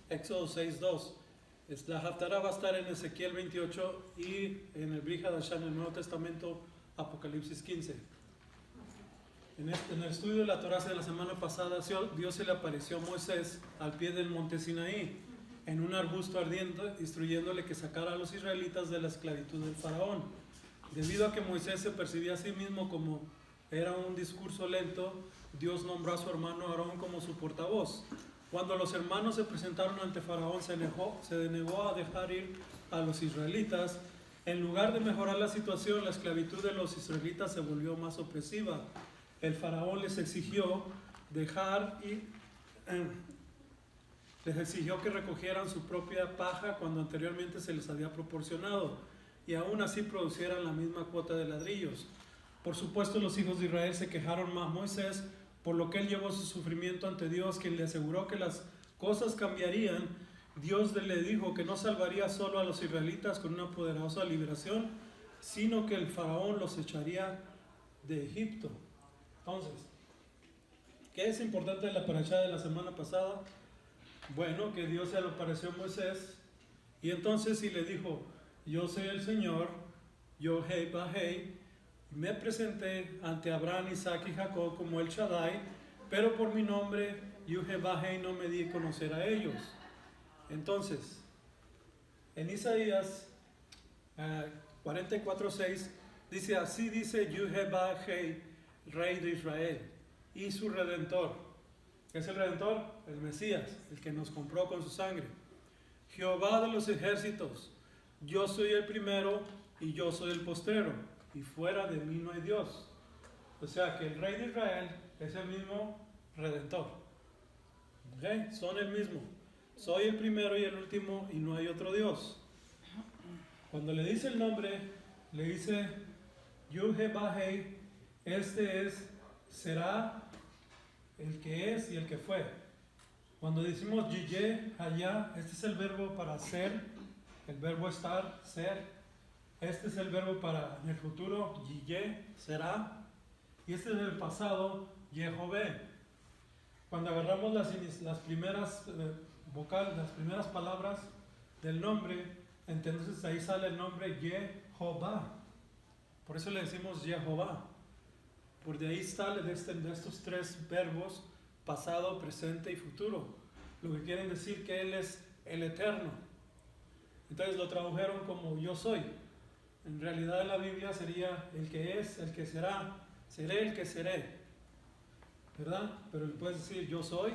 Éxodo 6:2. La Haftarah va a estar en Ezequiel 28 y en el Brit Hadashah en el Nuevo Testamento, Apocalipsis 15. En el estudio de la Torá de la semana pasada, Dios se le apareció a Moisés al pie del monte Sinaí, en un arbusto ardiente, instruyéndole que sacara a los israelitas de la esclavitud del faraón. Debido a que Moisés se percibía a sí mismo como era un discurso lento, Dios nombró a su hermano Aarón como su portavoz. Cuando los hermanos se presentaron ante Faraón, se denegó a dejar ir a los israelitas. En lugar de mejorar la situación, la esclavitud de los israelitas se volvió más opresiva. El Faraón les exigió que recogieran su propia paja cuando anteriormente se les había proporcionado, y aún así producieran la misma cuota de ladrillos. Por supuesto, los hijos de Israel se quejaron más a Moisés, por lo que él llevó su sufrimiento ante Dios, quien le aseguró que las cosas cambiarían. Dios le dijo que no salvaría solo a los israelitas con una poderosa liberación, sino que el faraón los echaría de Egipto. Entonces, ¿qué es importante de la parashá de la semana pasada? Bueno, que Dios se le apareció a Moisés, y entonces sí le dijo: yo soy el Señor, yo Hei Bahei, me presenté ante Abraham, Isaac y Jacob como el Shaddai, pero por mi nombre, Yuhebahei, no me di a conocer a ellos. Entonces, en Isaías 44:6 dice: así dice Yuhebahei, Rey de Israel, y su Redentor. ¿Qué es el Redentor? El Mesías, el que nos compró con su sangre. Jehová de los ejércitos, yo soy el primero y yo soy el postrero, y fuera de mí no hay Dios. O sea que el Rey de Israel es el mismo Redentor. ¿Okay? Son el mismo. Soy el primero y el último y no hay otro Dios. Cuando le dice el nombre, le dice Yuhebahei, será el que es y el que fue. Cuando decimos Yiyeh, Hayá, este es el verbo para ser, el verbo estar, ser. Este es el verbo para en el futuro, Yiyeh, será. Y este es el pasado, Yehoveh. Cuando agarramos las primeras vocales, las primeras palabras del nombre, entonces ahí sale el nombre Yehová. Por eso le decimos Jehová. Por de ahí sale de estos tres verbos, pasado, presente y futuro. Lo que quieren decir que Él es el Eterno. Entonces lo tradujeron como yo soy. En realidad en la Biblia sería el que es, el que será, seré el que seré, ¿verdad? Pero le puedes decir yo soy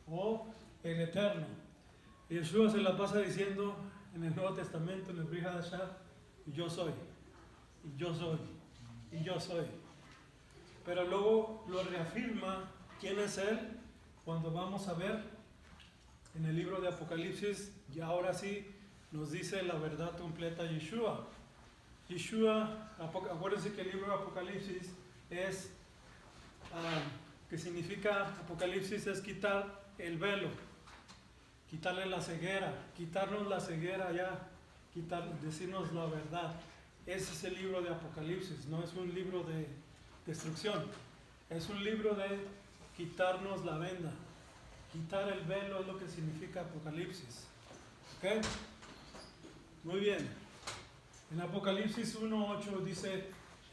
o el Eterno. Y Yeshua se la pasa diciendo en el Nuevo Testamento, en el Brit Hadashah, yo soy, y yo soy, y yo soy. Pero luego lo reafirma quién es Él cuando vamos a ver en el libro de Apocalipsis, y ahora sí nos dice la verdad completa Yeshua. Yeshua, acuérdense que el libro de Apocalipsis es, que significa Apocalipsis es quitar el velo, quitarle la ceguera, quitarnos la ceguera ya, decirnos la verdad. Ese es el libro de Apocalipsis, no es un libro de destrucción, es un libro de quitarnos la venda. Quitar el velo es lo que significa Apocalipsis. ¿Ok? Muy bien. En Apocalipsis 1:8 dice: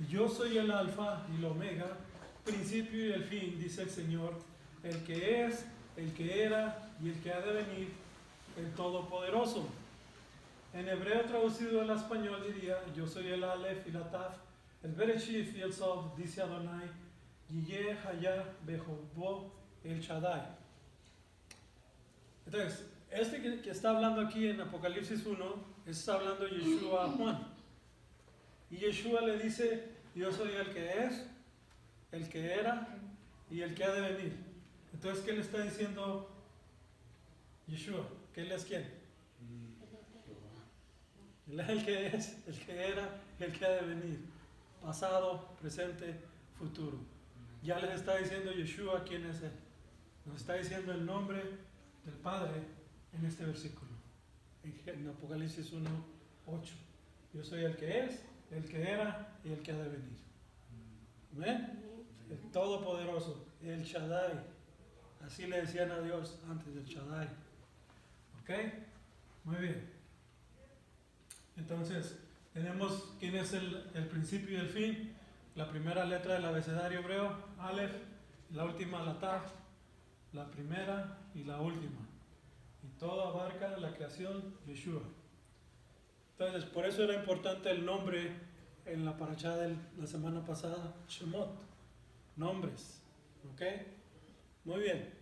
yo soy el alfa y el omega, principio y el fin, dice el Señor, el que es, el que era y el que ha de venir, el Todopoderoso. En hebreo traducido al español diría: yo soy el Aleph y la Taf, el Bereshit y el Sof, dice Adonai, Yiyeh Hayah Behovbo el Shaddai. Entonces, que está hablando aquí en Apocalipsis 1, está hablando Yeshua a Juan. Y Yeshua le dice: yo soy el que es, el que era y el que ha de venir. Entonces, ¿qué le está diciendo Yeshua? ¿Que él es quién? Él es el que es, el que era, el que ha de venir. Pasado, presente, futuro. Ya les está diciendo Yeshua quién es Él. Nos está diciendo el nombre del Padre en este versículo. En Apocalipsis 1:8. Yo soy el que es, el que era y el que ha de venir. ¿Amén? El Todopoderoso, el Shaddai. Así le decían a Dios antes del Shaddai. ¿Ok? Muy bien. Entonces, tenemos quién es el principio y el fin. La primera letra del abecedario hebreo, Aleph, la última, la Tav, la primera y la última. Y todo abarca la creación Yeshua. Entonces, por eso era importante el nombre en la parashá de la semana pasada, Shemot, nombres. ¿Ok? Muy bien.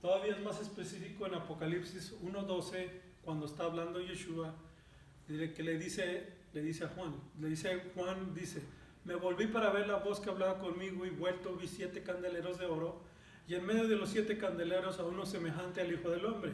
Todavía es más específico en Apocalipsis 1:12, cuando está hablando Yeshua, que le dice a Juan, dice, me volví para ver la voz que hablaba conmigo y vuelto vi 7 candeleros de oro, y en medio de los 7 candeleros a uno semejante al Hijo del Hombre,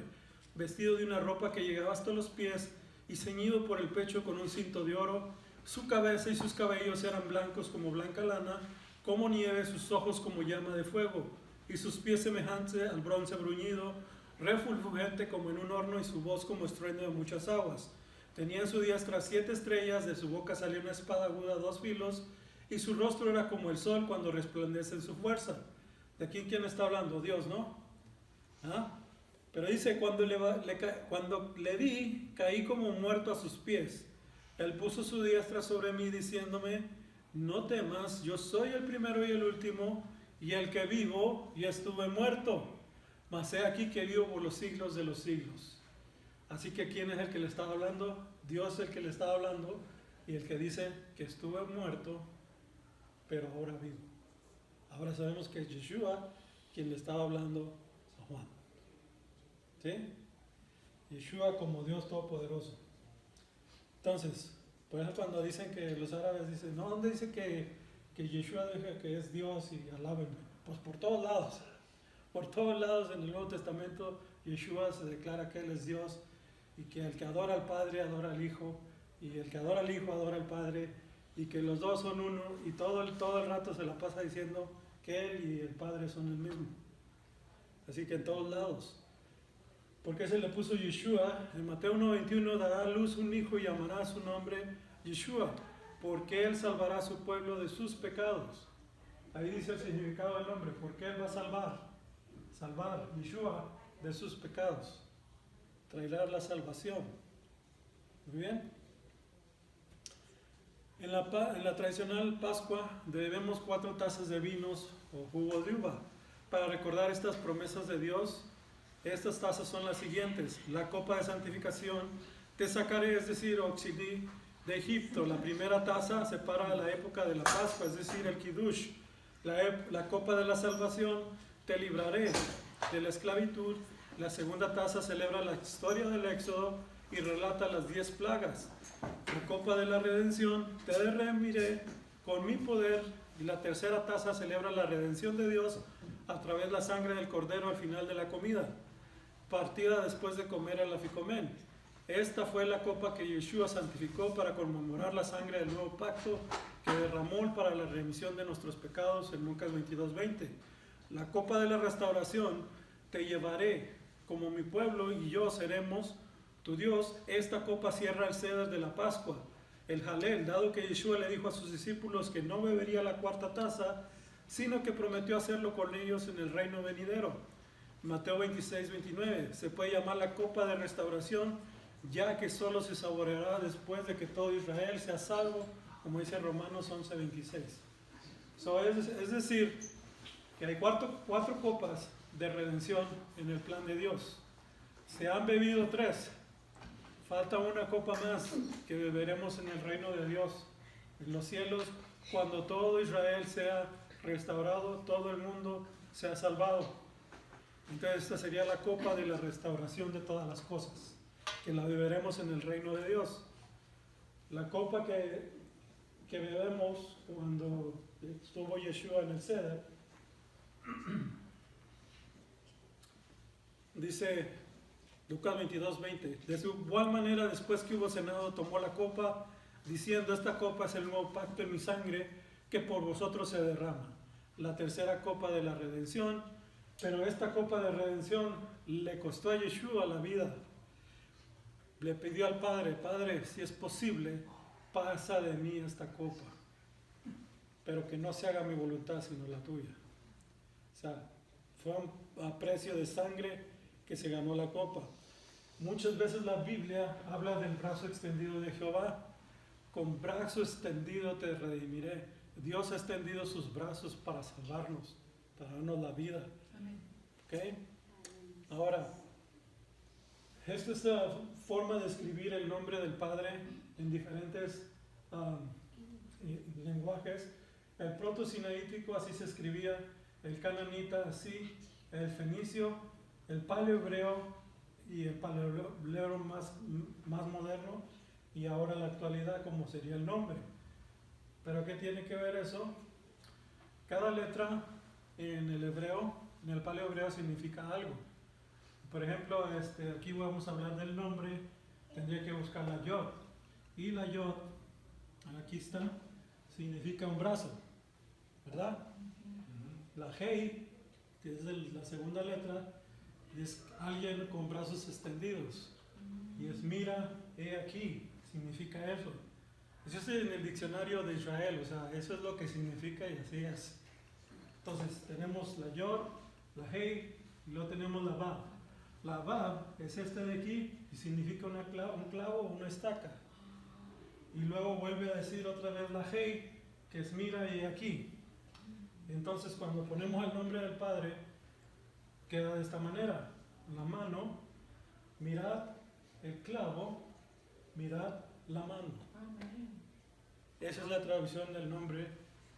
vestido de una ropa que llegaba hasta los pies y ceñido por el pecho con un cinto de oro. Su cabeza y sus cabellos eran blancos como blanca lana, como nieve, sus ojos como llama de fuego, y sus pies semejantes al bronce bruñido, refulgente como en un horno, y su voz como estruendo de muchas aguas. Tenía en su diestra 7 estrellas, de su boca salía una espada aguda a 2 filos, y su rostro era como el sol cuando resplandece en su fuerza. ¿De quién está hablando? Dios, ¿no? ¿Ah? Pero dice, cuando le vi, caí como muerto a sus pies. Él puso su diestra sobre mí, diciéndome, no temas, yo soy el primero y el último, y el que vivo y estuve muerto, mas he aquí que vivo por los siglos de los siglos. Así que ¿quién es el que le está hablando? Dios es el que le está hablando, y el que dice que estuve muerto, pero ahora vivo. Ahora sabemos que es Yeshua quien le estaba hablando a Juan. ¿Sí? Yeshua como Dios Todopoderoso. Entonces, por eso cuando dicen que los árabes dicen, no, ¿dónde dice que Yeshua deja que es Dios y alábenme? Pues por todos lados. Por todos lados en el Nuevo Testamento Yeshua se declara que Él es Dios y que el que adora al Padre adora al Hijo, y el que adora al Hijo adora al Padre, y que los dos son uno, y todo el rato se la pasa diciendo que Él y el Padre son el mismo. Así que en todos lados. ¿Por qué se le puso Yeshua? En Mateo 1:21 dará a luz un hijo y llamará su nombre Yeshua, porque Él salvará a su pueblo de sus pecados. Ahí dice el significado del nombre, porque Él va a salvar Yeshua de sus pecados, traerá la salvación. Muy bien. En la tradicional Pascua bebemos 4 tazas de vinos o jugo de uva para recordar estas promesas de Dios. Estas tazas son las siguientes: la copa de santificación, te sacaré, es decir, Oxidí, de Egipto. La primera taza separa la época de la Pascua, es decir, el Kiddush. La copa de la salvación, te libraré de la esclavitud. La segunda taza celebra la historia del Éxodo y relata las 10 plagas. La copa de la redención, te redimiré con mi poder. Y la tercera taza celebra la redención de Dios a través de la sangre del Cordero al final de la comida, partida después de comer el aficomén. Esta fue la copa que Yeshua santificó para conmemorar la sangre del nuevo pacto que derramó para la remisión de nuestros pecados en Lucas 22:20. La copa de la restauración, te llevaré como mi pueblo y yo seremos tu Dios. Esta copa cierra el ceder de la Pascua, el Jalel, dado que Yeshua le dijo a sus discípulos que no bebería la cuarta taza, sino que prometió hacerlo con ellos en el reino venidero. Mateo 26:29, se puede llamar la copa de restauración, ya que solo se saboreará después de que todo Israel sea salvo, como dice Romanos 11:26. Es decir, que hay 4 copas de redención en el plan de Dios. Se han bebido 3. Falta una copa más que beberemos en el reino de Dios, en los cielos, cuando todo Israel sea restaurado, todo el mundo sea salvado. Entonces esta sería la copa de la restauración de todas las cosas, que la beberemos en el reino de Dios. La copa que bebemos cuando estuvo Yeshua en el ceder, dice Lucas 22:20, de igual manera después que hubo cenado tomó la copa, diciendo, esta copa es el nuevo pacto en mi sangre que por vosotros se derrama. La tercera copa de la redención, pero esta copa de redención le costó a Yeshua la vida. Le pidió al Padre, Padre, si es posible, pasa de mí esta copa, pero que no se haga mi voluntad sino la tuya. O sea, fue a precio de sangre que se ganó la copa. Muchas veces la Biblia habla del brazo extendido de Jehová. Con brazo extendido te redimiré. Dios ha extendido sus brazos para salvarnos, para darnos la vida. ¿Ok? Ahora, esta es la forma de escribir el nombre del Padre en diferentes lenguajes. El proto-sinaítico así se escribía, el cananita así, el fenicio, el paleohebreo y el paleohebreo más moderno, y ahora en la actualidad como sería el nombre. ¿Pero qué tiene que ver eso? Cada letra en el hebreo, en el paleohebreo, significa algo. Por ejemplo, aquí vamos a hablar del nombre, tendría que buscar la yod. Y la yod, aquí está, significa un brazo, ¿verdad? La hei, que es la segunda letra, es alguien con brazos extendidos. Y es mira, he aquí, significa eso. Eso es en el diccionario de Israel, o sea, eso es lo que significa y así es. Entonces, tenemos la yod, la hei, y luego tenemos la vav. La vav es esta de aquí y significa un clavo o una estaca. Y luego vuelve a decir otra vez la hei, que es mira y aquí. Entonces, cuando ponemos el nombre del Padre, queda de esta manera. La mano, mirad el clavo, mirad la mano. Esa es la traducción del nombre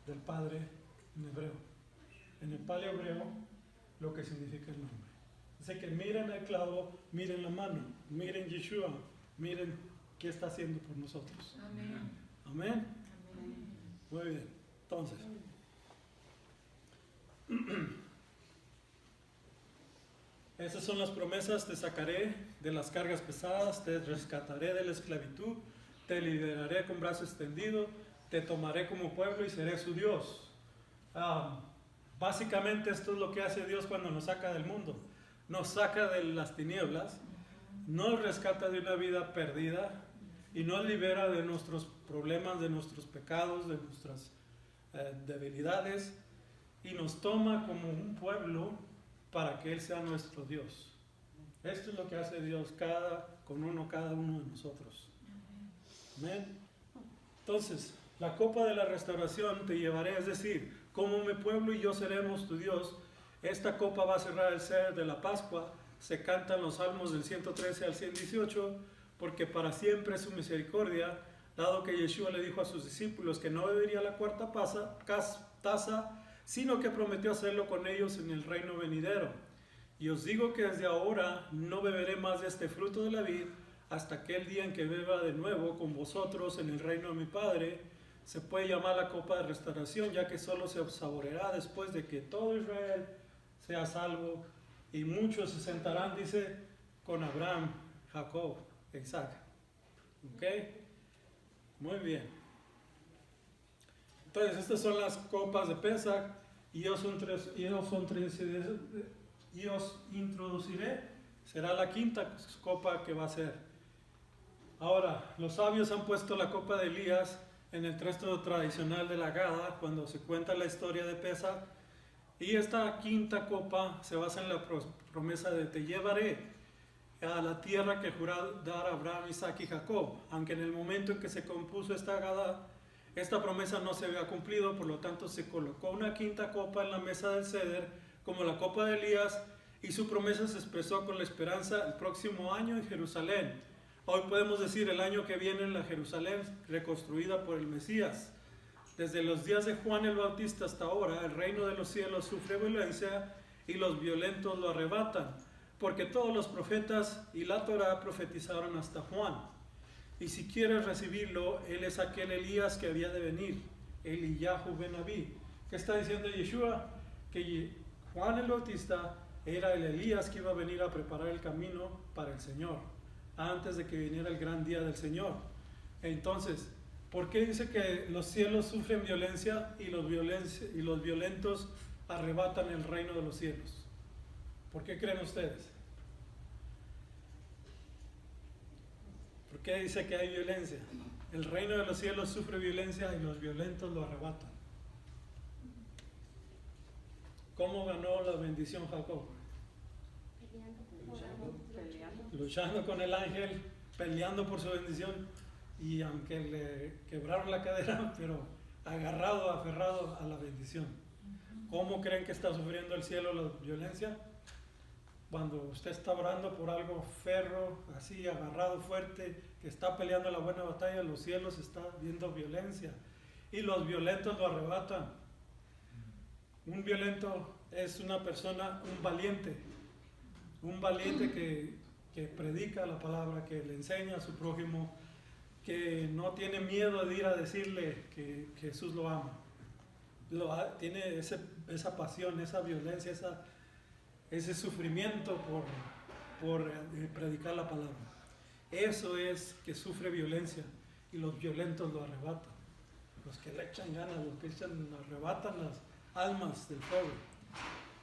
del Padre en hebreo. En el paleohebreo, lo que significa el nombre. Así que miren el clavo, miren la mano, miren Yeshua, miren qué está haciendo por nosotros. Amén. Amén. Muy bien. Entonces, esas son las promesas: te sacaré de las cargas pesadas, te rescataré de la esclavitud, te liberaré con brazo extendido, te tomaré como pueblo y seré su Dios. Básicamente esto es lo que hace Dios cuando nos saca del mundo. Nos saca de las tinieblas, nos rescata de una vida perdida y nos libera de nuestros problemas, de nuestros pecados, de nuestras debilidades, y nos toma como un pueblo para que Él sea nuestro Dios. Esto es lo que hace Dios cada uno de nosotros. Amén. Entonces, la copa de la restauración te llevaré, es decir, como mi pueblo y yo seremos tu Dios. Esta copa va a cerrar el ser de la Pascua. Se cantan los salmos del 113 al 118, porque para siempre es su misericordia, dado que Yeshua le dijo a sus discípulos que no bebería la cuarta taza, sino que prometió hacerlo con ellos en el reino venidero. Y os digo que desde ahora no beberé más de este fruto de la vid, hasta aquel día en que beba de nuevo con vosotros en el reino de mi Padre. Se puede llamar la copa de restauración, ya que solo se saboreará después de que todo Israel sea salvo, y muchos se sentarán, dice, con Abraham, Jacob, Isaac. ¿Ok? Muy bien. Entonces, estas son las copas de Pesach, y os introduciré. Será la quinta copa que va a ser. Ahora, los sabios han puesto la copa de Elías en el texto tradicional de la Gada, cuando se cuenta la historia de Pesach. Y esta quinta copa se basa en la promesa de te llevaré a la tierra que juró dar a Abraham, Isaac y Jacob. Aunque en el momento en que se compuso esta Gada, esta promesa no se había cumplido, por lo tanto se colocó una quinta copa en la mesa del ceder como la copa de Elías, y su promesa se expresó con la esperanza el próximo año en Jerusalén. Hoy podemos decir el año que viene en la Jerusalén reconstruida por el Mesías. Desde los días de Juan el Bautista hasta ahora, el reino de los cielos sufre violencia y los violentos lo arrebatan, porque todos los profetas y la Torá profetizaron hasta Juan. Y si quieres recibirlo, él es aquel Elías que había de venir, Eliyahu ben Abi. ¿Qué está diciendo Yeshua? Que Juan el Bautista era el Elías que iba a venir a preparar el camino para el Señor, antes de que viniera el gran día del Señor. Entonces, ¿por qué dice que los cielos sufren violencia y los violentos arrebatan el reino de los cielos? ¿Por qué creen ustedes? ¿Por qué dice que hay violencia? El reino de los cielos sufre violencia y los violentos lo arrebatan. ¿Cómo ganó la bendición Jacob? luchando con el ángel, peleando por su bendición, y aunque le quebraron la cadera, pero agarrado, aferrado a la bendición. ¿Cómo creen que está sufriendo el cielo la violencia? Cuando usted está orando por algo ferro, así agarrado fuerte, que está peleando la buena batalla, los cielos están viendo violencia y los violentos lo arrebatan. Un violento es una persona, un valiente que predica la palabra, que le enseña a su prójimo, que no tiene miedo de ir a decirle que Jesús lo ama. Tiene esa pasión, esa violencia, ese sufrimiento por predicar la palabra. Eso es que sufre violencia y los violentos lo arrebatan. Los que le echan ganas, los que arrebatan las almas del pueblo.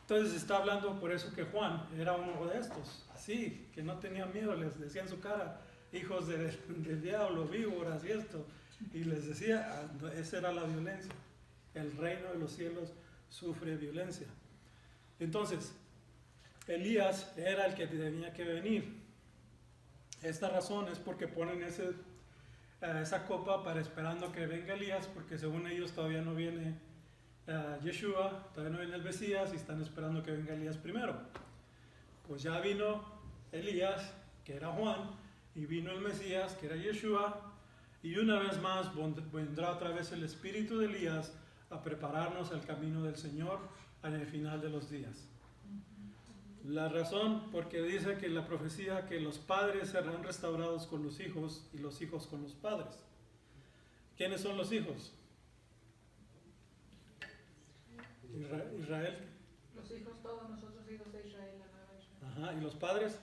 Entonces está hablando por eso que Juan era uno de estos, así, que no tenía miedo, les decía en su cara, hijos del diablo, víboras y esto, y les decía, esa era la violencia. El reino de los cielos sufre violencia. Entonces, Elías era el que tenía que venir. Esta razón es porque ponen esa copa para esperando que venga Elías, porque según ellos todavía no viene Yeshua, todavía no viene el Mesías y están esperando que venga Elías primero. Pues ya vino Elías, que era Juan, y vino el Mesías, que era Yeshua, y una vez más vendrá otra vez el espíritu de Elías a prepararnos el camino del Señor en el final de los días. La razón, porque dice que la profecía que los padres serán restaurados con los hijos y los hijos con los padres. ¿Quiénes son los hijos? Israel. Los hijos, todos nosotros hijos de Israel, la nueva Israel. Ajá, ¿y los padres?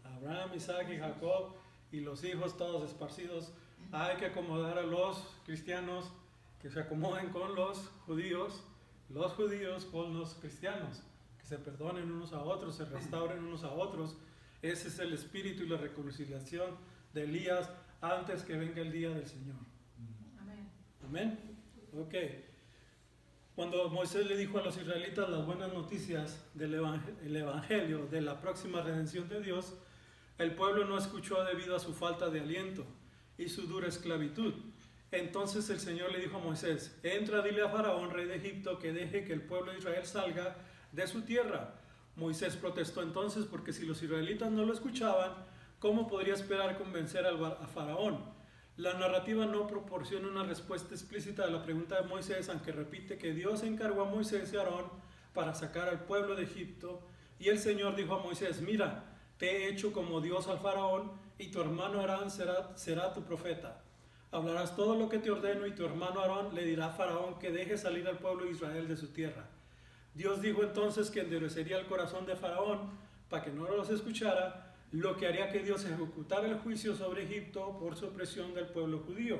Abraham, Isaac y Jacob, y los hijos todos esparcidos. Hay que acomodar a los cristianos que se acomoden con los judíos con los cristianos, que se perdonen unos a otros, se restauren unos a otros. Ese es el espíritu y la reconciliación de Elías antes que venga el día del Señor. Amén. Amén. Ok. Cuando Moisés le dijo a los israelitas las buenas noticias del evangelio de la próxima redención de Dios, el pueblo no escuchó debido a su falta de aliento y su dura esclavitud. Entonces el Señor le dijo a Moisés: entra, dile a Faraón, rey de Egipto, que deje que el pueblo de Israel salga de su tierra. Moisés protestó entonces, porque si los israelitas no lo escuchaban, ¿cómo podría esperar convencer a Faraón? La narrativa no proporciona una respuesta explícita a la pregunta de Moisés, aunque repite que Dios encargó a Moisés y a Aarón para sacar al pueblo de Egipto. Y el Señor dijo a Moisés: mira, te he hecho como Dios al Faraón, y tu hermano Aarón será tu profeta. Hablarás todo lo que te ordeno, y tu hermano Aarón le dirá a Faraón que deje salir al pueblo de Israel de su tierra. Dios dijo entonces que endurecería el corazón de Faraón para que no los escuchara, lo que haría que Dios ejecutara el juicio sobre Egipto por su opresión del pueblo judío.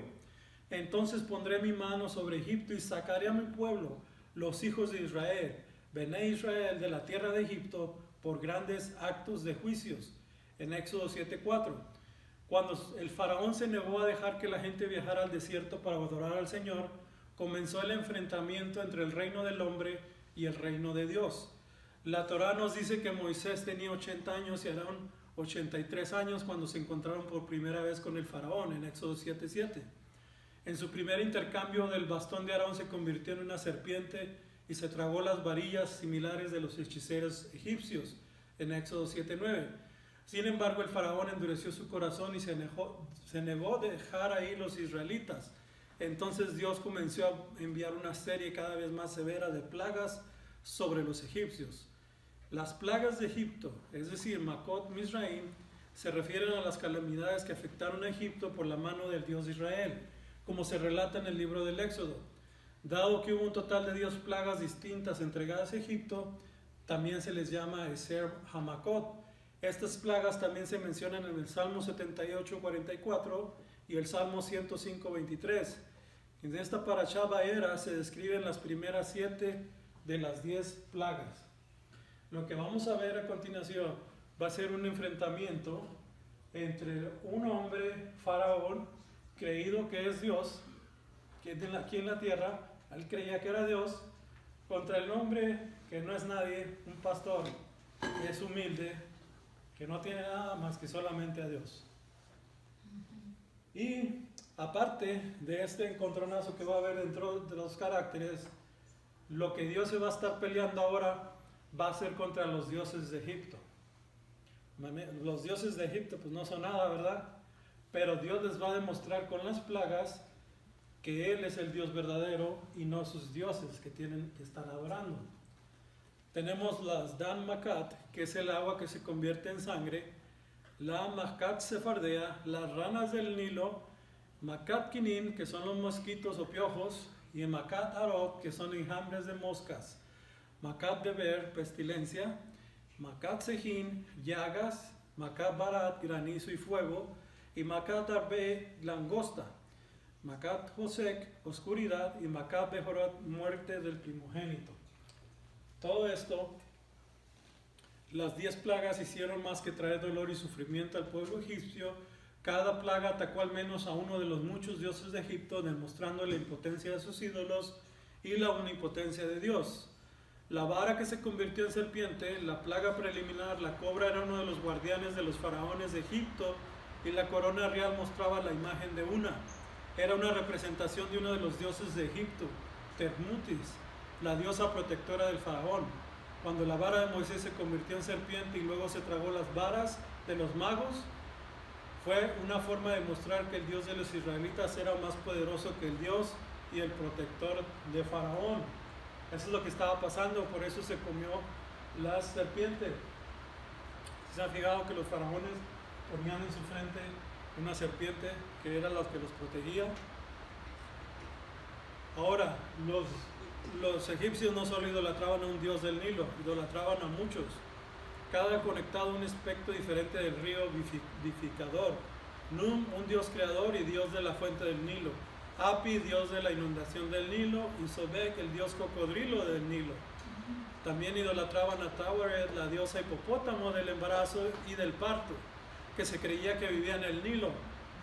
Entonces pondré mi mano sobre Egipto y sacaré a mi pueblo, los hijos de Israel, Bené Israel, de la tierra de Egipto, por grandes actos de juicios. En Éxodo 7:4. Cuando el faraón se negó a dejar que la gente viajara al desierto para adorar al Señor, comenzó el enfrentamiento entre el reino del hombre y el reino de Dios. La Torá nos dice que Moisés tenía 80 años y Aarón 83 años cuando se encontraron por primera vez con el faraón en Éxodo 7:7. En su primer intercambio, del bastón de Aarón se convirtió en una serpiente y se tragó las varillas similares de los hechiceros egipcios en Éxodo 7:9. Sin embargo, el faraón endureció su corazón y se negó a dejar ahí los israelitas. Entonces Dios comenzó a enviar una serie cada vez más severa de plagas sobre los egipcios. Las plagas de Egipto, es decir, Makot Mizraim, se refieren a las calamidades que afectaron a Egipto por la mano del Dios de Israel, como se relata en el libro del Éxodo. Dado que hubo un total de 10 plagas distintas entregadas a Egipto, también se les llama Eser Hamakot. Estas plagas también se mencionan en el Salmo 78:44 y el Salmo 105:23. En esta parashá Vaera se describen las primeras 7 de las 10 plagas. Lo que vamos a ver a continuación va a ser un enfrentamiento entre un hombre, Faraón, creído que es Dios, que es aquí en la tierra, él creía que era Dios, contra el hombre que no es nadie, un pastor que es humilde, que no tiene nada más que solamente a Dios. Y aparte de este encontronazo que va a haber dentro de los caracteres, lo que Dios se va a estar peleando ahora va a ser contra los dioses de Egipto. Los dioses de Egipto pues no son nada, ¿verdad? Pero Dios les va a demostrar con las plagas que Él es el Dios verdadero y no sus dioses que están adorando. Tenemos las Dan Makat, que es el agua que se convierte en sangre, la Makat Sefardea, las ranas del Nilo, Makat Kinin, que son los mosquitos o piojos, y Makat Arot, que son enjambres de moscas, Makat Deber, pestilencia, Makat Sejin, llagas, Makat Barat, granizo y fuego, y Makat Arbe, langosta, Makat Hosek, oscuridad, y Makat Behorot, muerte del primogénito. Todo esto, las 10 plagas hicieron más que traer dolor y sufrimiento al pueblo egipcio. Cada plaga atacó al menos a uno de los muchos dioses de Egipto, demostrando la impotencia de sus ídolos y la omnipotencia de Dios. La vara que se convirtió en serpiente, la plaga preliminar, la cobra era uno de los guardianes de los faraones de Egipto, y la corona real mostraba la imagen de una. Era una representación de uno de los dioses de Egipto, Termutis, la diosa protectora del faraón. Cuando la vara de Moisés se convirtió en serpiente y luego se tragó las varas de los magos, fue una forma de mostrar que el Dios de los israelitas era más poderoso que el Dios y el protector de faraón. Eso es lo que estaba pasando, por eso se comió la serpiente. ¿Se han fijado que los faraones ponían en su frente una serpiente que era la que los protegía? Ahora, los egipcios no solo idolatraban a un dios del Nilo, idolatraban a muchos, cada conectado a un aspecto diferente del río vivificador. Num, un dios creador y dios de la fuente del Nilo. Api, dios de la inundación del Nilo, y Sobek, el dios cocodrilo del Nilo. También idolatraban a Tawaret, la diosa hipopótamo del embarazo y del parto, que se creía que vivía en el Nilo.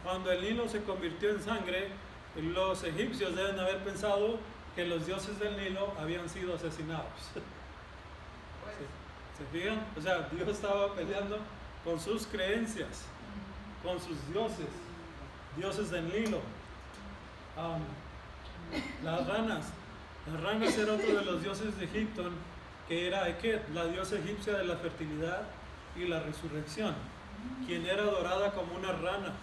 Cuando el Nilo se convirtió en sangre, los egipcios deben haber pensado que los dioses del Nilo habían sido asesinados. ¿Se fijan? O sea, Dios estaba peleando con sus creencias, con sus dioses del Nilo. Las ranas era otro de los dioses de Egipto, que era Eket, la diosa egipcia de la fertilidad y la resurrección, quien era adorada como una rana.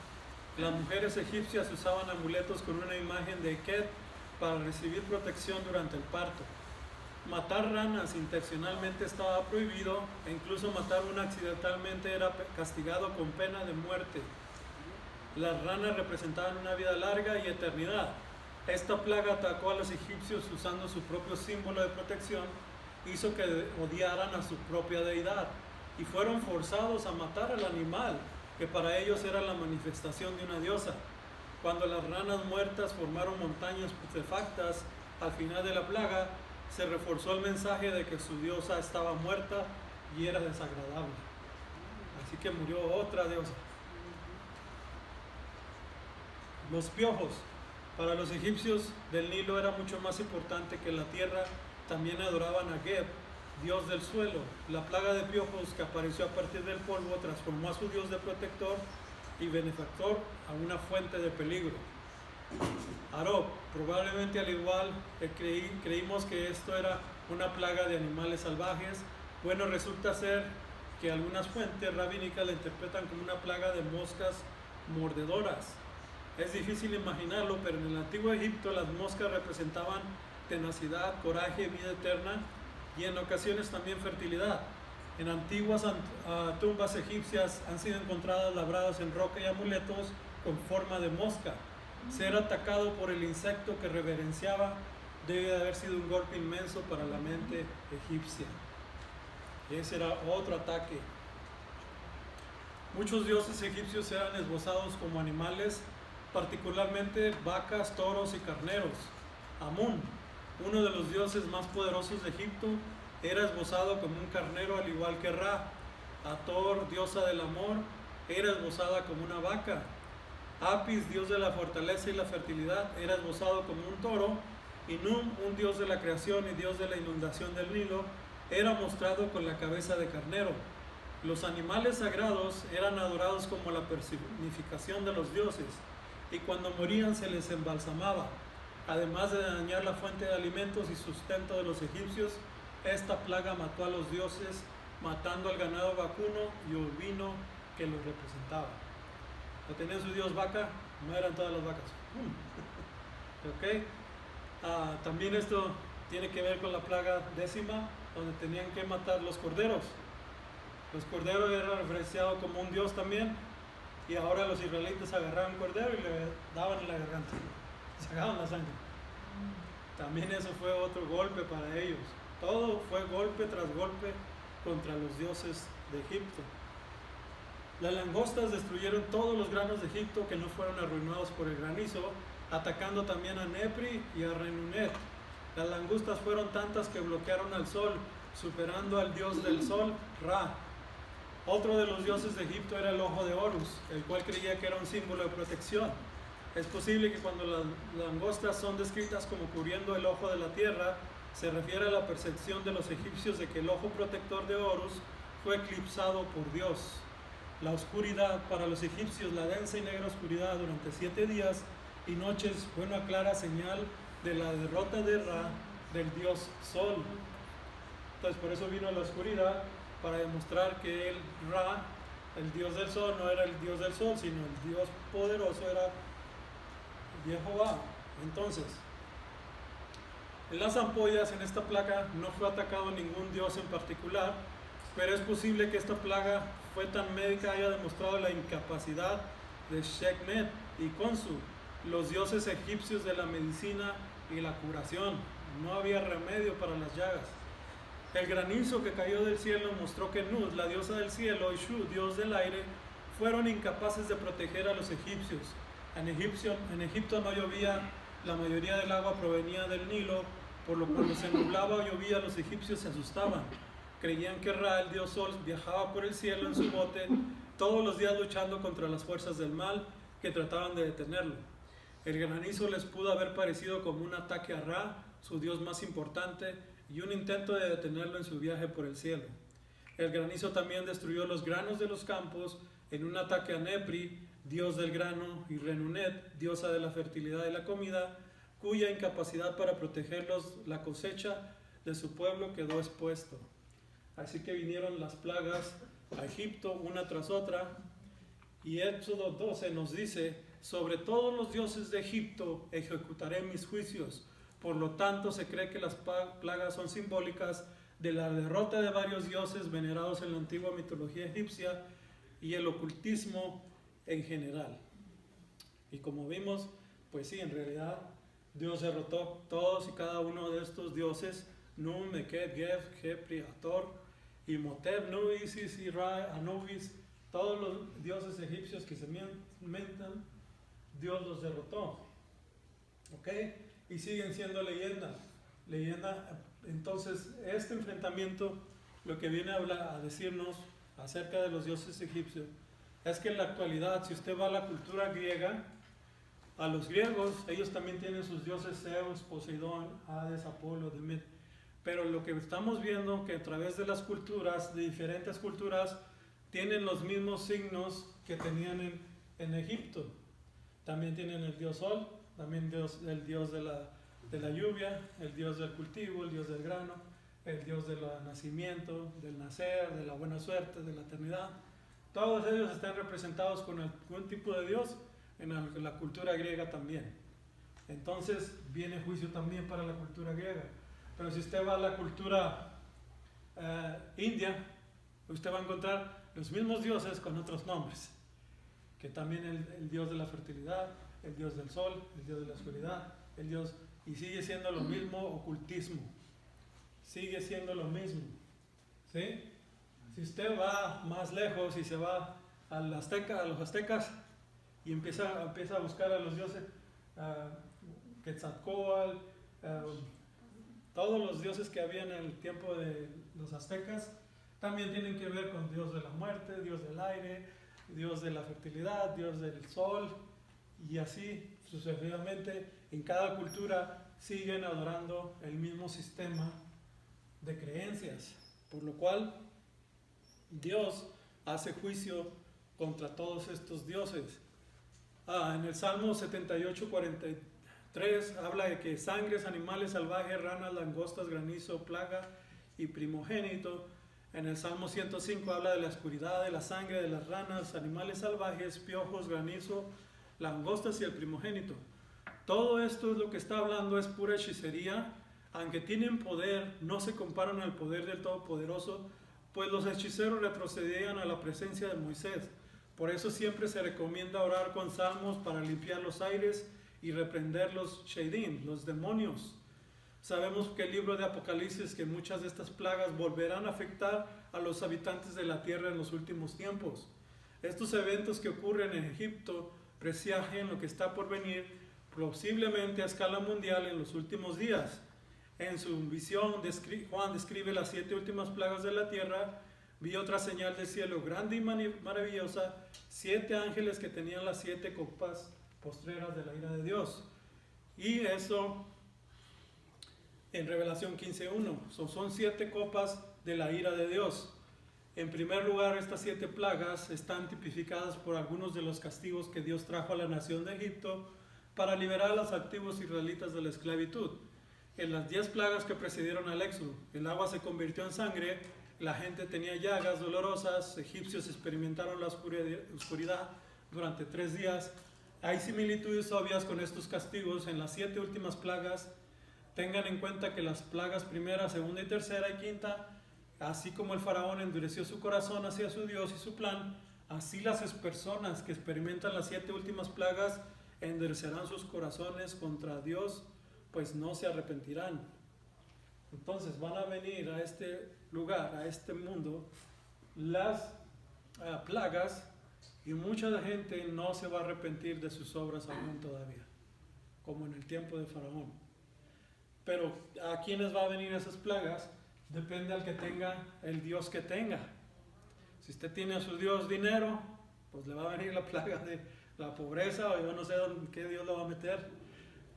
Las mujeres egipcias usaban amuletos con una imagen de Eket para recibir protección durante el parto. Matar ranas intencionalmente estaba prohibido, e incluso matar una accidentalmente era castigado con pena de muerte. Las ranas representaban una vida larga y eternidad. Esta plaga atacó a los egipcios usando su propio símbolo de protección, hizo que odiaran a su propia deidad y fueron forzados a matar al animal, que para ellos era la manifestación de una diosa. Cuando las ranas muertas formaron montañas putrefactas al final de la plaga, se reforzó el mensaje de que su diosa estaba muerta y era desagradable. Así que murió otra diosa. Los piojos. Para los egipcios del Nilo era mucho más importante que la tierra. También adoraban a Geb, dios del suelo. La plaga de piojos que apareció a partir del polvo transformó a su dios de protector y benefactor a una fuente de peligro. Arob, probablemente al igual creímos que esto era una plaga de animales salvajes. Bueno, resulta ser que algunas fuentes rabínicas la interpretan como una plaga de moscas mordedoras. Es difícil imaginarlo, pero en el antiguo Egipto las moscas representaban tenacidad, coraje, vida eterna y en ocasiones también fertilidad. En antiguas tumbas egipcias han sido encontradas labradas en roca y amuletos con forma de mosca. Ser atacado por el insecto que reverenciaba debe de haber sido un golpe inmenso para la mente egipcia. Ese era otro ataque. Muchos dioses egipcios eran esbozados como animales, particularmente vacas, toros y carneros. Amún, uno de los dioses más poderosos de Egipto, era esbozado como un carnero al igual que Ra. Ator, diosa del amor, era esbozada como una vaca. Apis, dios de la fortaleza y la fertilidad, era esbozado como un toro. Y Num, un dios de la creación y dios de la inundación del Nilo, era mostrado con la cabeza de carnero. Los animales sagrados eran adorados como la personificación de los dioses, y cuando morían se les embalsamaba. Además de dañar la fuente de alimentos y sustento de los egipcios, esta plaga mató a los dioses, matando al ganado vacuno y ovino que los representaba. ¿No tenían su dios vaca? No eran todas las vacas. ¿Ok? También esto tiene que ver con la plaga 10ª, donde tenían que matar los corderos. Los corderos eran referenciados como un dios también, y ahora los israelitas agarraban un cordero y le daban en la garganta, sacaban la sangre. También eso fue otro golpe para ellos. Todo fue golpe tras golpe contra los dioses de Egipto. Las langostas destruyeron todos los granos de Egipto que no fueron arruinados por el granizo, atacando también a Nepri y a Renunet. Las langostas fueron tantas que bloquearon al sol, superando al dios del sol, Ra. Otro de los dioses de Egipto era el ojo de Horus, el cual creía que era un símbolo de protección. Es posible que cuando las langostas son descritas como cubriendo el ojo de la tierra, se refiere a la percepción de los egipcios de que el ojo protector de Horus fue eclipsado por Dios. La oscuridad para los egipcios, la densa y negra oscuridad durante 7 días y noches fue una clara señal de la derrota de Ra, del dios Sol. Entonces por eso vino la oscuridad, para demostrar que el Ra, el dios del sol, no era el dios del sol, sino el dios poderoso era Jehová. Entonces, en las ampollas, en esta plaga, no fue atacado ningún dios en particular, pero es posible que esta plaga fue tan médica haya demostrado la incapacidad de Sekhmet y Khonsu, los dioses egipcios de la medicina y la curación. No había remedio para las llagas. El granizo que cayó del cielo mostró que Nut, la diosa del cielo, y Shu, dios del aire, fueron incapaces de proteger a los egipcios. En Egipto no llovía, la mayoría del agua provenía del Nilo, por lo que cuando se nublaba o llovía los egipcios se asustaban. Creían que Ra, el dios Sol, viajaba por el cielo en su bote, todos los días luchando contra las fuerzas del mal que trataban de detenerlo. El granizo les pudo haber parecido como un ataque a Ra, su dios más importante, y un intento de detenerlo en su viaje por el cielo. El granizo también destruyó los granos de los campos en un ataque a Nepri, dios del grano, y Renunet, diosa de la fertilidad y la comida, cuya incapacidad para protegerlos, la cosecha de su pueblo quedó expuesto. Así que vinieron las plagas a Egipto una tras otra, y Éxodo 12 nos dice: sobre todos los dioses de Egipto ejecutaré mis juicios. Por lo tanto, se cree que las plagas son simbólicas de la derrota de varios dioses venerados en la antigua mitología egipcia y el ocultismo en general. Y como vimos, pues sí, en realidad Dios derrotó todos y cada uno de estos dioses: Nun, Meket, Geb, Khepri, Hathor, Imhotep, Nu, Isis, Ra, Anubis. Todos los dioses egipcios que se mentan, Dios los derrotó. ¿Ok? Y siguen siendo leyenda. Entonces, este enfrentamiento lo que viene a decirnos acerca de los dioses egipcios es que en la actualidad, si usted va a la cultura griega, a los griegos, ellos también tienen sus dioses: Zeus, Poseidón, Hades, Apolo, Demeter. Pero lo que estamos viendo que a través de las culturas, de diferentes culturas, tienen los mismos signos que tenían en Egipto. También tienen el dios Sol, también el dios de la lluvia, el dios del cultivo, el dios del grano, el dios del nacimiento, del nacer, de la buena suerte, de la eternidad. Todos ellos están representados con algún tipo de dios en la cultura griega también. Entonces viene juicio también para la cultura griega. Pero si usted va a la cultura india, usted va a encontrar los mismos dioses con otros nombres, que también el dios de la fertilidad, el dios del sol, el dios de la oscuridad, el dios, y sigue siendo lo mismo ocultismo, sigue siendo lo mismo, ¿sí? Si usted va más lejos y se va a los aztecas y empieza a buscar a los dioses, Quetzalcóatl, todos los dioses que había en el tiempo de los aztecas, también tienen que ver con Dios de la muerte, Dios del aire, Dios de la fertilidad, Dios del sol, y así sucesivamente. En cada cultura siguen adorando el mismo sistema de creencias, por lo cual Dios hace juicio contra todos estos dioses. En el Salmo 78:43 habla de que sangres, animales salvajes, ranas, langostas, granizo, plaga y primogénito. En el Salmo 105 habla de la oscuridad, de la sangre, de las ranas, animales salvajes, piojos, granizo, langostas y el primogénito. Todo esto es lo que está hablando, es pura hechicería. Aunque tienen poder, no se comparan al poder del Todopoderoso, pues los hechiceros retrocedían a la presencia de Moisés. Por eso siempre se recomienda orar con salmos para limpiar los aires y reprender los sheidim, los demonios. Sabemos que el libro de Apocalipsis que muchas de estas plagas volverán a afectar a los habitantes de la tierra en los últimos tiempos. Estos eventos que ocurren en Egipto presagian lo que está por venir, posiblemente a escala mundial en los últimos días. En su visión, Juan describe las 7 últimas plagas de la tierra. Vi otra señal del cielo grande y maravillosa, 7 ángeles que tenían las 7 copas postreras de la ira de Dios. Y eso en Revelación 15:1. Son 7 copas de la ira de Dios. En primer lugar, estas 7 plagas están tipificadas por algunos de los castigos que Dios trajo a la nación de Egipto para liberar a los antiguos israelitas de la esclavitud. En las 10 plagas que precedieron al éxodo, el agua se convirtió en sangre, la gente tenía llagas dolorosas, egipcios experimentaron la oscuridad durante 3 días. Hay similitudes obvias con estos castigos en las 7 últimas plagas. Tengan en cuenta que las plagas primera, segunda y tercera y quinta, así como el faraón endureció su corazón hacia su Dios y su plan, así las personas que experimentan las 7 últimas plagas endurecerán sus corazones contra Dios, pues no se arrepentirán. Entonces van a venir a este lugar, a este mundo, las plagas, y mucha gente no se va a arrepentir de sus obras aún todavía, como en el tiempo de Faraón. Pero a quienes va a venir esas plagas depende al que tenga el Dios que tenga. Si usted tiene a su Dios dinero, pues le va a venir la plaga de la pobreza, o yo no sé qué Dios lo va a meter.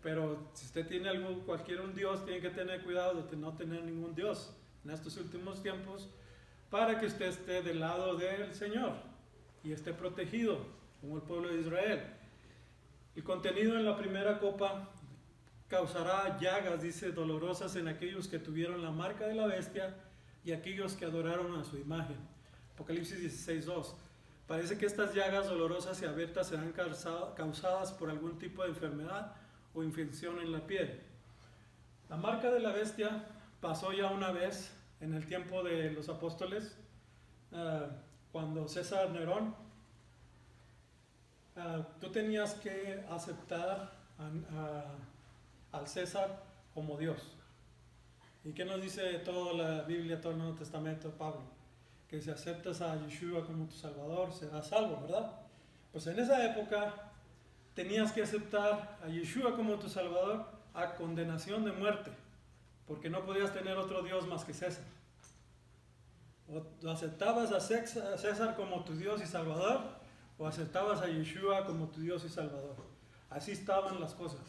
Pero si usted tiene cualquier un Dios, tiene que tener cuidado de no tener ningún Dios en estos últimos tiempos, para que usted esté del lado del Señor y esté protegido como el pueblo de Israel. El contenido en la primera copa causará llagas, dice, dolorosas en aquellos que tuvieron la marca de la bestia y aquellos que adoraron a su imagen. Apocalipsis 16:2. Parece que estas llagas dolorosas y abiertas serán causadas por algún tipo de enfermedad o infección en la piel. La marca de la bestia pasó ya una vez en el tiempo de los apóstoles, cuando César Nerón, tú tenías que aceptar al César como Dios. ¿Y qué nos dice toda la Biblia, todo el Nuevo Testamento, Pablo? Que si aceptas a Yeshua como tu Salvador, serás salvo, ¿verdad? Pues en esa época tenías que aceptar a Yeshua como tu Salvador a condenación de muerte, porque no podías tener otro Dios más que César. O aceptabas a César como tu Dios y Salvador, o aceptabas a Yeshua como tu Dios y Salvador. Así estaban las cosas.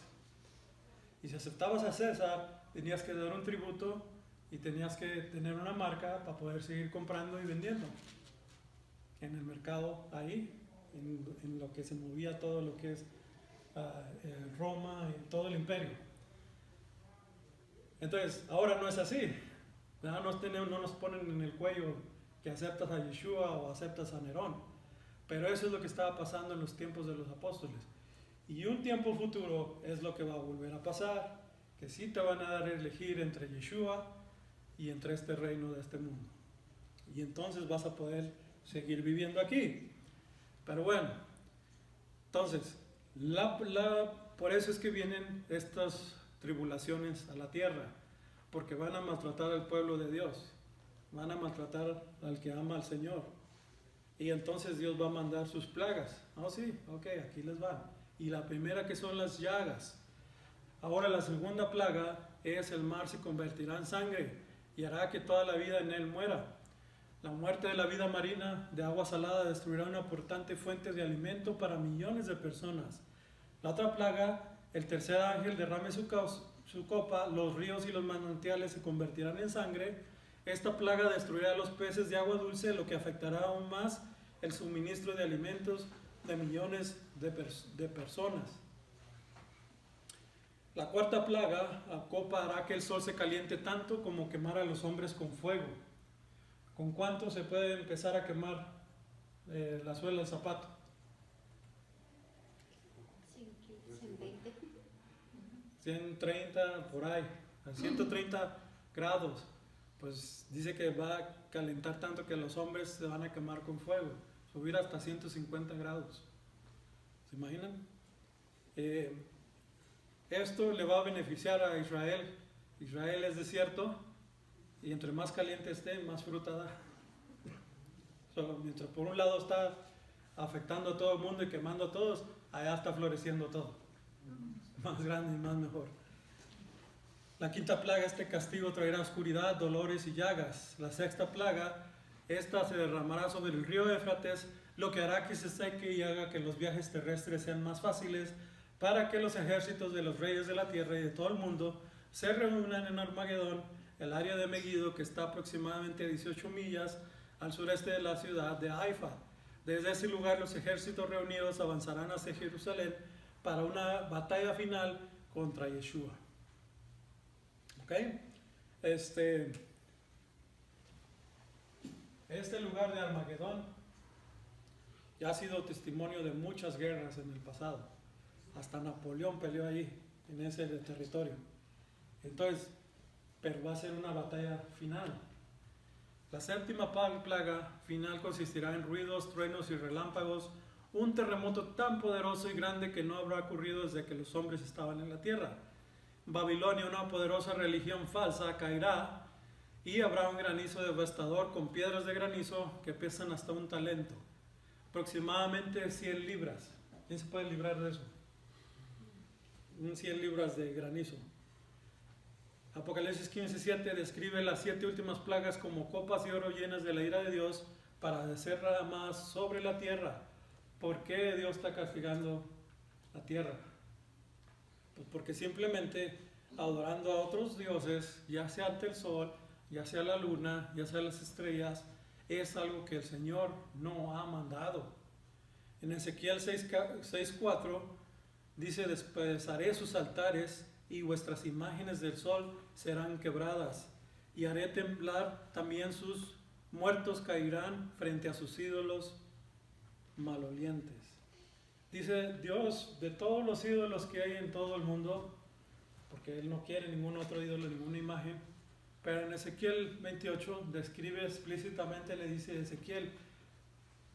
Y si aceptabas a César, tenías que dar un tributo y tenías que tener una marca para poder seguir comprando y vendiendo en el mercado ahí, en lo que se movía todo lo que es Roma y todo el imperio. Entonces, ahora no es así. No nos ponen en el cuello que aceptas a Yeshua o aceptas a Nerón. Pero eso es lo que estaba pasando en los tiempos de los apóstoles. Y un tiempo futuro es lo que va a volver a pasar, que sí te van a dar a elegir entre Yeshua y entre este reino de este mundo. Y entonces vas a poder seguir viviendo aquí. Pero bueno, entonces, por eso es que vienen estas tribulaciones a la tierra, porque van a maltratar al pueblo de Dios, van a maltratar al que ama al Señor. Y entonces Dios va a mandar sus plagas. Oh sí, ok, aquí les va. Y la primera que son las llagas. Ahora la segunda plaga es: el mar se convertirá en sangre y hará que toda la vida en él muera. La muerte de la vida marina de agua salada destruirá una importante fuente de alimento para millones de personas. La otra plaga: el tercer ángel derrame su copa, los ríos y los manantiales se convertirán en sangre, Esta plaga destruirá los peces de agua dulce, lo que afectará aún más el suministro de alimentos de millones de personas. La cuarta plaga, Copa, hará que el sol se caliente tanto como quemar a los hombres con fuego. ¿Con cuánto se puede empezar a quemar la suela del zapato? 120. 130 por ahí, a 130 grados. Pues dice que va a calentar tanto que los hombres se van a quemar con fuego, subir hasta 150 grados. ¿Se imaginan? Esto le va a beneficiar a Israel. Israel es desierto y entre más caliente esté, más fruta da. Mientras por un lado está afectando a todo el mundo y quemando a todos, allá está floreciendo todo. Más grande y más mejor. La quinta plaga, este castigo traerá oscuridad, dolores y llagas. La sexta plaga, esta se derramará sobre el río Éufrates, lo que hará que se seque y haga que los viajes terrestres sean más fáciles, para que los ejércitos de los reyes de la tierra y de todo el mundo se reúnan en Armagedón, el área de Megiddo, que está aproximadamente a 18 millas al sureste de la ciudad de Haifa. Desde ese lugar los ejércitos reunidos avanzarán hacia Jerusalén para una batalla final contra Yeshua. ¿Ok? Este lugar de Armagedón ya ha sido testimonio de muchas guerras en el pasado. Hasta Napoleón peleó allí, en ese territorio. Entonces, pero va a ser una batalla final. La séptima plaga final consistirá en ruidos, truenos y relámpagos, un terremoto tan poderoso y grande que no habrá ocurrido desde que los hombres estaban en la tierra. Babilonia, una poderosa religión falsa, caerá y habrá un granizo devastador con piedras de granizo que pesan hasta un talento, aproximadamente 100 libras. ¿Quién se puede librar de eso? 100 libras de granizo. Apocalipsis 15:7 describe las 7 últimas plagas como copas de oro llenas de la ira de Dios para descerrar más sobre la tierra. ¿Por qué Dios está castigando la tierra? Pues porque simplemente adorando a otros dioses, ya sea ante el sol, ya sea la luna, ya sea las estrellas, es algo que el Señor no ha mandado. En Ezequiel 6:4 dice: despedazaré sus altares y vuestras imágenes del sol serán quebradas, y haré temblar también sus muertos, caerán frente a sus ídolos malolientes. Dice Dios, de todos los ídolos que hay en todo el mundo, porque Él no quiere ningún otro ídolo, ninguna imagen, pero en Ezequiel 28 describe explícitamente, le dice a Ezequiel,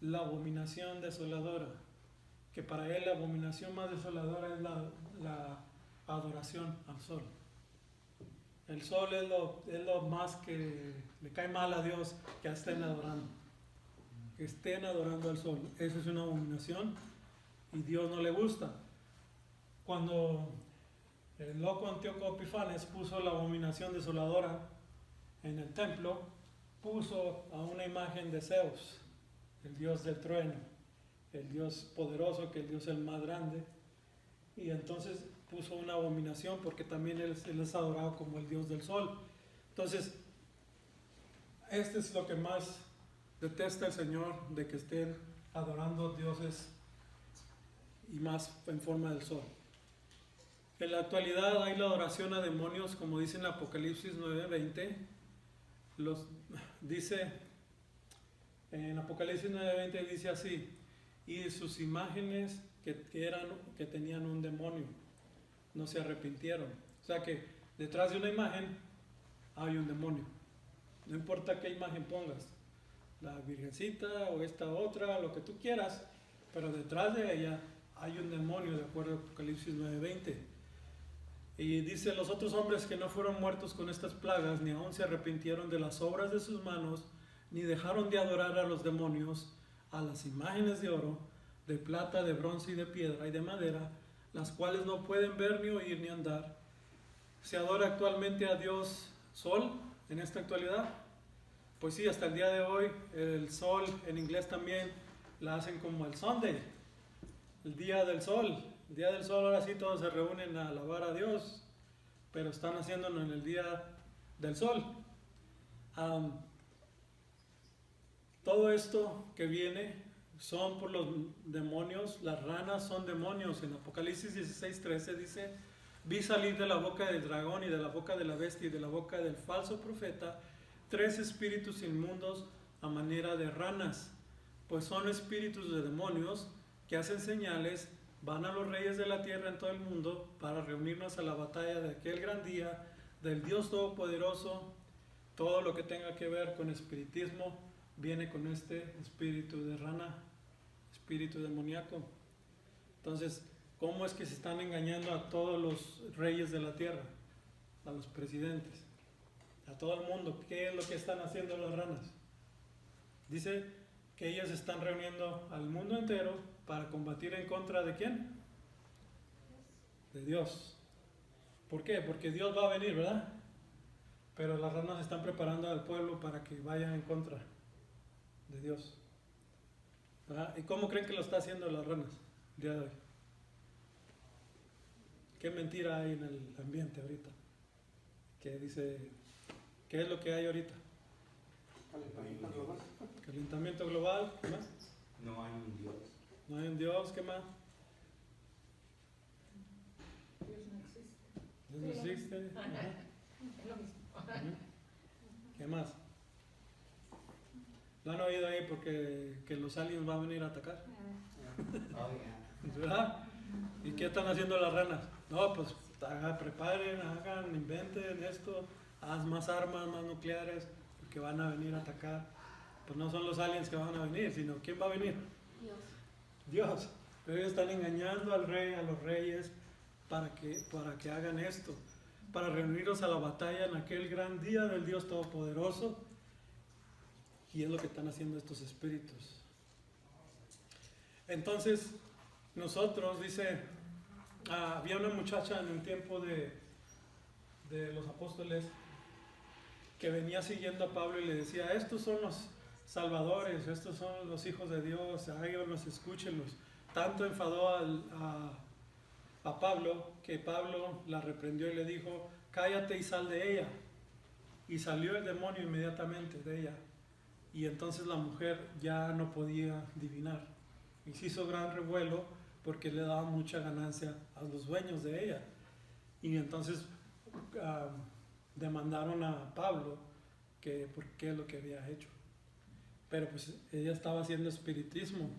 la abominación desoladora, que para Él la abominación más desoladora es la adoración al sol. El sol es lo más que le cae mal a Dios, que estén adorando. Que estén adorando al sol. Eso es una abominación y Dios no le gusta. Cuando el loco Antíoco Epifanes puso la abominación desoladora en el templo, puso a una imagen de Zeus, el dios del trueno, el dios poderoso, que el dios el más grande, y entonces puso una abominación porque también él es adorado como el dios del sol. Entonces, este es lo que más detesta el Señor, de que estén adorando dioses y más en forma del sol. En la actualidad hay la adoración a demonios, como dice en Apocalipsis 9:20. Dice en Apocalipsis 9:20, dice así: y sus imágenes que tenían un demonio no se arrepintieron. O sea que detrás de una imagen hay un demonio. No importa qué imagen pongas, la virgencita o esta otra, lo que tú quieras, pero detrás de ella hay un demonio, de acuerdo a Apocalipsis 9:20. Y dice: los otros hombres que no fueron muertos con estas plagas, ni aún se arrepintieron de las obras de sus manos, ni dejaron de adorar a los demonios, a las imágenes de oro, de plata, de bronce y de piedra y de madera, las cuales no pueden ver, ni oír, ni andar. ¿Se adora actualmente a Dios Sol en esta actualidad? Pues sí, hasta el día de hoy el sol, en inglés también la hacen como el Sunday, el día del sol. El día del sol, ahora sí todos se reúnen a alabar a Dios, pero están haciéndolo en el día del sol. Todo esto que viene son por los demonios. Las ranas son demonios. En Apocalipsis 16:13 dice: vi salir de la boca del dragón y de la boca de la bestia y de la boca del falso profeta 3 espíritus inmundos a manera de ranas, pues son espíritus de demonios que hacen señales, van a los reyes de la tierra en todo el mundo para reunirnos a la batalla de aquel gran día del Dios Todopoderoso. Todo lo que tenga que ver con espiritismo viene con este espíritu de rana, espíritu demoníaco. Entonces, ¿cómo es que se están engañando a todos los reyes de la tierra? A los presidentes, a todo el mundo. ¿Qué es lo que están haciendo las ranas? Dice que ellas están reuniendo al mundo entero para combatir en contra de ¿quién? De Dios. ¿Por qué? Porque Dios va a venir, ¿verdad? Pero las ranas están preparando al pueblo para que vayan en contra de Dios. ¿Verdad? ¿Y cómo creen que lo está haciendo las ranas el día de hoy? ¿Qué mentira hay en el ambiente ahorita? Que dice, ¿qué es lo que hay ahorita? Calentamiento global. Calentamiento global, ¿qué más? No hay un Dios. No hay un Dios, ¿qué más? Dios no existe. Dios no existe. Ajá. Es lo mismo. Ujú. ¿Qué más? ¿Lo han oído ahí porque que los aliens van a venir a atacar? ¿Verdad? ¿Y qué están haciendo las ranas? No, pues preparen, hagan, inventen esto, haz más armas, más nucleares, porque van a venir a atacar. Pues no son los aliens que van a venir, sino ¿quién va a venir? Dios. Dios. Pero ellos están engañando al rey, a los reyes, para que hagan esto, para reunirlos a la batalla en aquel gran día del Dios Todopoderoso. Y es lo que están haciendo estos espíritus. Entonces, nosotros, dice, había una muchacha en el tiempo de los apóstoles que venía siguiendo a Pablo y le decía, estos son los salvadores, estos son los hijos de Dios, háganlos, escúchenlos. Tanto enfadó a Pablo que Pablo la reprendió y le dijo, cállate y sal de ella. Y salió el demonio inmediatamente de ella. Y entonces la mujer ya no podía adivinar. Y se hizo gran revuelo porque le daba mucha ganancia a los dueños de ella. Y entonces demandaron a Pablo que por qué lo que había hecho. Pero pues ella estaba haciendo espiritismo,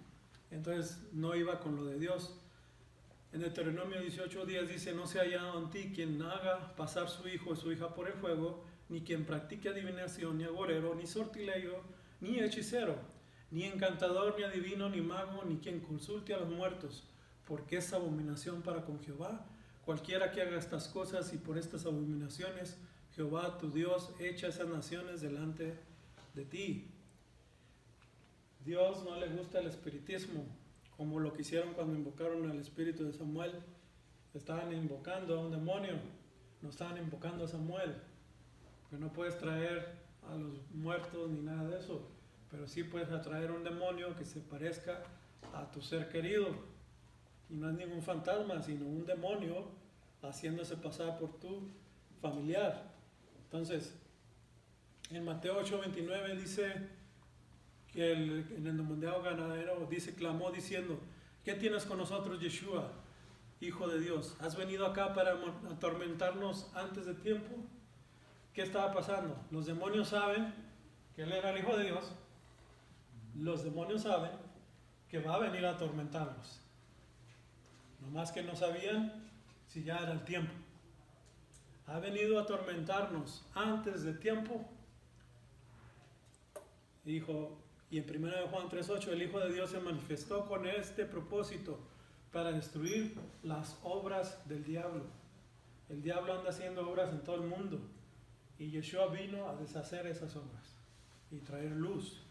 entonces no iba con lo de Dios. En Deuteronomio 18:10 dice, no se ha hallado en ti quien haga pasar su hijo o su hija por el fuego, ni quien practique adivinación, ni agorero, ni sortilegio, ni hechicero, ni encantador, ni adivino, ni mago, ni quien consulte a los muertos, porque es abominación para con Jehová. Cualquiera que haga estas cosas y por estas abominaciones, Jehová tu Dios echa esas naciones delante de ti. Dios no le gusta el espiritismo, como lo que hicieron cuando invocaron al espíritu de Samuel. Estaban invocando a un demonio, no estaban invocando a Samuel. Que no puedes traer a los muertos ni nada de eso, pero sí puedes atraer un demonio que se parezca a tu ser querido. Y no es ningún fantasma, sino un demonio haciéndose pasar por tu familiar. Entonces, en Mateo 8:29 dice que en el endemoniado ganadero dice, clamó diciendo, ¿qué tienes con nosotros, Yeshua, Hijo de Dios? ¿Has venido acá para atormentarnos antes de tiempo? ¿Qué estaba pasando? Los demonios saben que él era el Hijo de Dios. Los demonios saben que va a venir a atormentarlos. Nomás que no sabían si ya era el tiempo. Ha venido a atormentarnos antes de tiempo. Dijo, y en 1 Juan 3:8, el Hijo de Dios se manifestó con este propósito, para destruir las obras del diablo. El diablo anda haciendo obras en todo el mundo. Y Yeshua vino a deshacer esas obras y traer luz.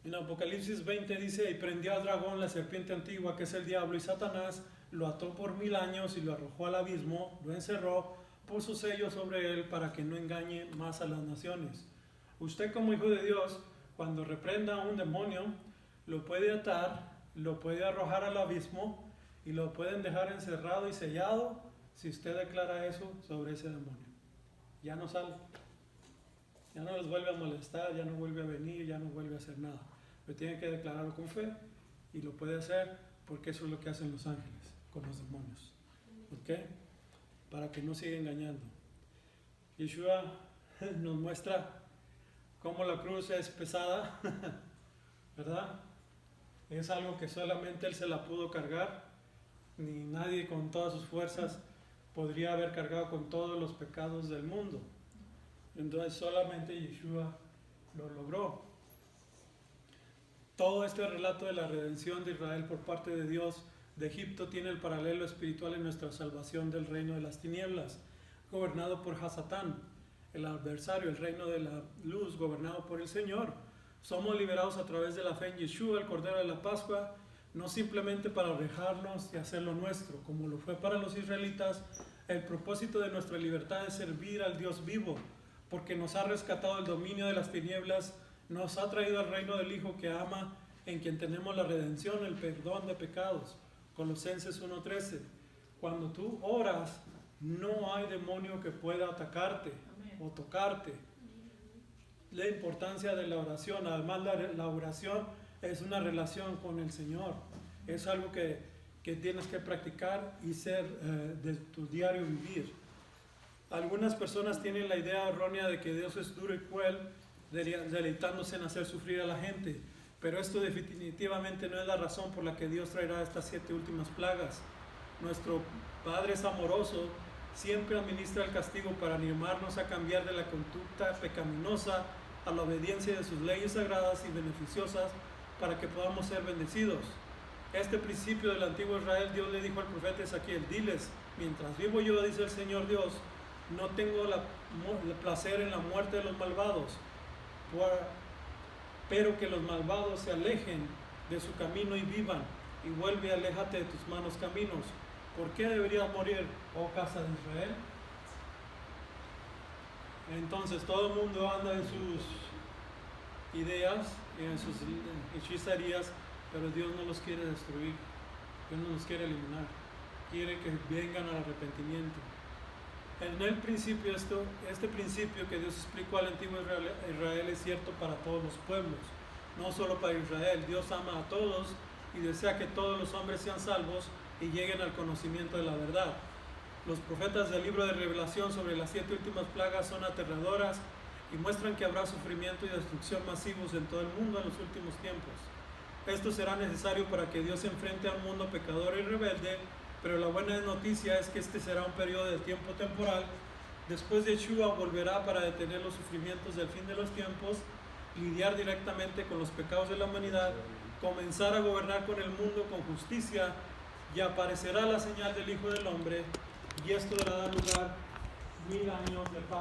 En Apocalipsis 20 dice, y prendió al dragón, la serpiente antigua, que es el diablo, y Satanás, lo ató por 1000 años y lo arrojó al abismo, lo encerró, puso sello sobre él para que no engañe más a las naciones. Usted como hijo de Dios, cuando reprenda a un demonio, lo puede atar, lo puede arrojar al abismo y lo pueden dejar encerrado y sellado si usted declara eso sobre ese demonio. Ya no sale. Ya no les vuelve a molestar, ya no vuelve a venir, ya no vuelve a hacer nada. Pero tiene que declararlo con fe y lo puede hacer porque eso es lo que hacen los ángeles con los demonios. ¿Ok? Para que no siga engañando. Yeshua nos muestra cómo la cruz es pesada, ¿verdad? Es algo que solamente Él se la pudo cargar, ni nadie con todas sus fuerzas podría haber cargado con todos los pecados del mundo. Entonces solamente Yeshua lo logró. Todo este relato de la redención de Israel por parte de Dios de Egipto tiene el paralelo espiritual en nuestra salvación del reino de las tinieblas, gobernado por Hasatán, el adversario, el reino de la luz, gobernado por el Señor. Somos liberados a través de la fe en Yeshua, el Cordero de la Pascua, no simplemente para alejarnos y hacerlo nuestro, como lo fue para los israelitas. El propósito de nuestra libertad es servir al Dios vivo, porque nos ha rescatado del dominio de las tinieblas, nos ha traído al reino del Hijo que ama, en quien tenemos la redención, el perdón de pecados. Colosenses 1:13. Cuando tú oras, no hay demonio que pueda atacarte o tocarte. La importancia de la oración, además la oración es una relación con el Señor, es algo que tienes que practicar y ser de tu diario vivir. Algunas personas tienen la idea errónea de que Dios es duro y cruel, deleitándose en hacer sufrir a la gente, pero esto definitivamente no es la razón por la que Dios traerá estas 7 últimas plagas. Nuestro Padre es amoroso, siempre administra el castigo para animarnos a cambiar de la conducta pecaminosa a la obediencia de sus leyes sagradas y beneficiosas para que podamos ser bendecidos. Este principio del antiguo Israel, Dios le dijo al profeta Ezequiel: diles, mientras vivo yo, dice el Señor Dios, no tengo el placer en la muerte de los malvados, pero que los malvados se alejen de su camino y vivan, y vuelve, aléjate de tus malos caminos. ¿Por qué deberías morir, oh casa de Israel? Entonces todo el mundo anda en sus ideas, en sus hechicerías, pero Dios no los quiere destruir, Dios no los quiere eliminar, quiere que vengan al arrepentimiento. En el principio, este principio que Dios explicó al antiguo Israel es cierto para todos los pueblos, no solo para Israel. Dios ama a todos y desea que todos los hombres sean salvos y lleguen al conocimiento de la verdad. Los profetas del libro de Revelación sobre las 7 últimas plagas son aterradoras y muestran que habrá sufrimiento y destrucción masivos en todo el mundo en los últimos tiempos. Esto será necesario para que Dios se enfrente a un mundo pecador y rebelde, pero la buena noticia es que este será un periodo de tiempo temporal. Después de Yeshua volverá para detener los sufrimientos del fin de los tiempos, lidiar directamente con los pecados de la humanidad, comenzar a gobernar con el mundo con justicia, y aparecerá la señal del Hijo del Hombre, y esto dará lugar 1000 años de paz.